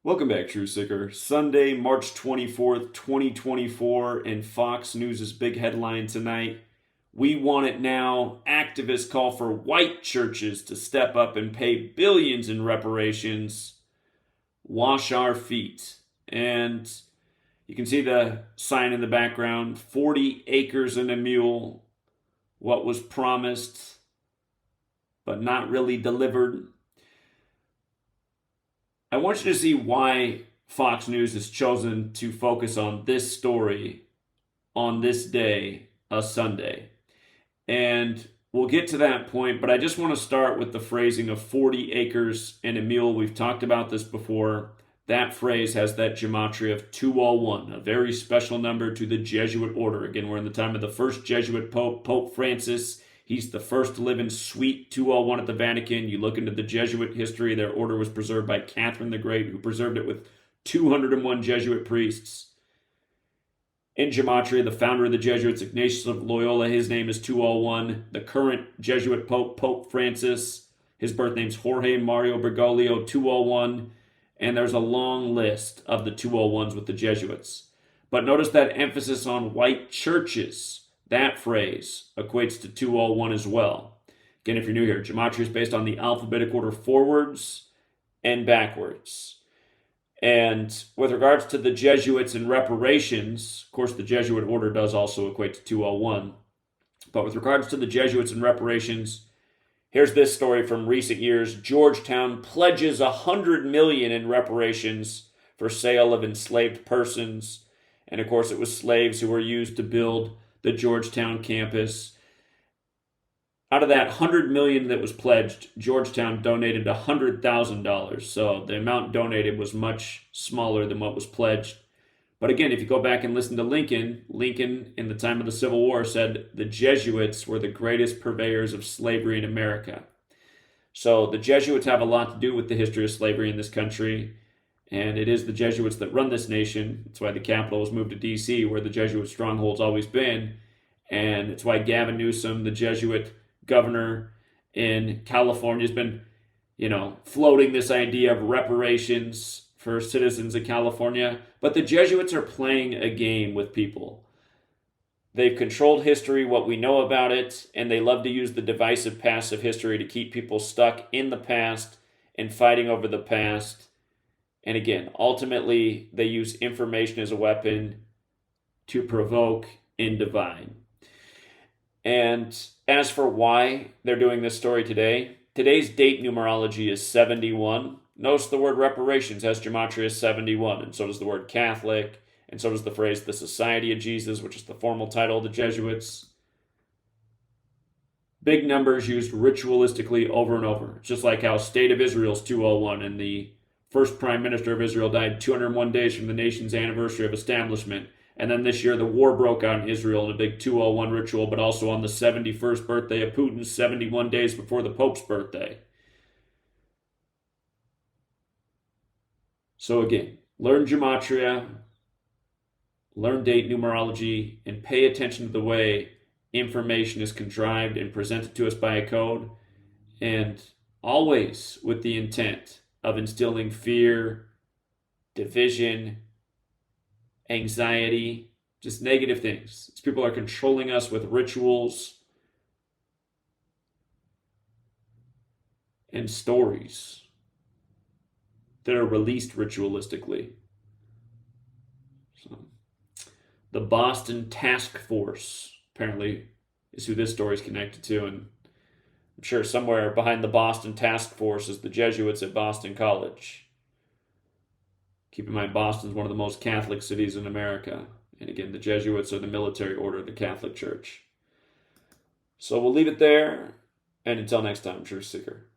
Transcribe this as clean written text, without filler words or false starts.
Welcome back, Truth Seeker. Sunday, March 24th, 2024, and Fox News' big headline tonight. We want it now. Activists call for white churches to step up and pay billions in reparations. Wash our feet. And you can see the sign in the background, 40 acres and a mule. What was promised, but not really delivered. I want you to see why Fox News has chosen to focus on this story on this day, a Sunday. And we'll get to that point, but I just want to start with the phrasing of 40 acres and a mule. We've talked about this before. That phrase has that gematria of 201, a very special number to the Jesuit order. Again, we're in the time of the first Jesuit Pope, Pope Francis. He's the first to live in Suite 201 at the Vatican. You look into the Jesuit history, their order was preserved by Catherine the Great, who preserved it with 201 Jesuit priests. In Gematria, the founder of the Jesuits, Ignatius of Loyola, his name is 201. The current Jesuit Pope, Pope Francis, his birth name's Jorge Mario Bergoglio, 201. And there's a long list of the 201s with the Jesuits. But notice that emphasis on white churches. That phrase equates to 201 as well. Again, if you're new here, Gematria is based on the alphabetic order forwards and backwards. And with regards to the Jesuits and reparations, of course, the Jesuit order does also equate to 201. But with regards to the Jesuits and reparations, here's this story from recent years. Georgetown pledges $100 million in reparations for sale of enslaved persons. And of course, it was slaves who were used to build the Georgetown campus. Out of that $100 million that was pledged, Georgetown donated $100,000. So the amount donated was much smaller than what was pledged. But again, if you go back and listen to Lincoln in the time of the Civil War said the Jesuits were the greatest purveyors of slavery in America. So the Jesuits have a lot to do with the history of slavery in this country. And it is the Jesuits that run this nation. That's why the capital was moved to D.C., where the Jesuit stronghold's always been. And it's why Gavin Newsom, the Jesuit governor in California, has been, floating this idea of reparations for citizens of California. But the Jesuits are playing a game with people. They've controlled history, what we know about it, and they love to use the divisive past of history to keep people stuck in the past and fighting over the past. And again, ultimately, they use information as a weapon to provoke and divide. And as for why they're doing this story today, today's date numerology is 71. Notice the word reparations has gematria 71, and so does the word Catholic, and so does the phrase the Society of Jesus, which is the formal title of the Jesuits. Big numbers used ritualistically over and over. It's just like how State of Israel's 201 and the first prime minister of Israel died 201 days from the nation's anniversary of establishment. And then this year, the war broke out in Israel in a big 201 ritual, but also on the 71st birthday of Putin, 71 days before the Pope's birthday. So again, learn gematria, learn date numerology, and pay attention to the way information is contrived and presented to us by a code, and always with the intent of instilling fear, division, anxiety, just negative things. These people are controlling us with rituals and stories that are released ritualistically. So, the Boston Task Force apparently is who this story is connected to, and I'm sure somewhere behind the Boston Task Force is the Jesuits at Boston College. Keep in mind, Boston is one of the most Catholic cities in America. And again, the Jesuits are the military order of the Catholic Church. So we'll leave it there. And until next time, Truth Seeker.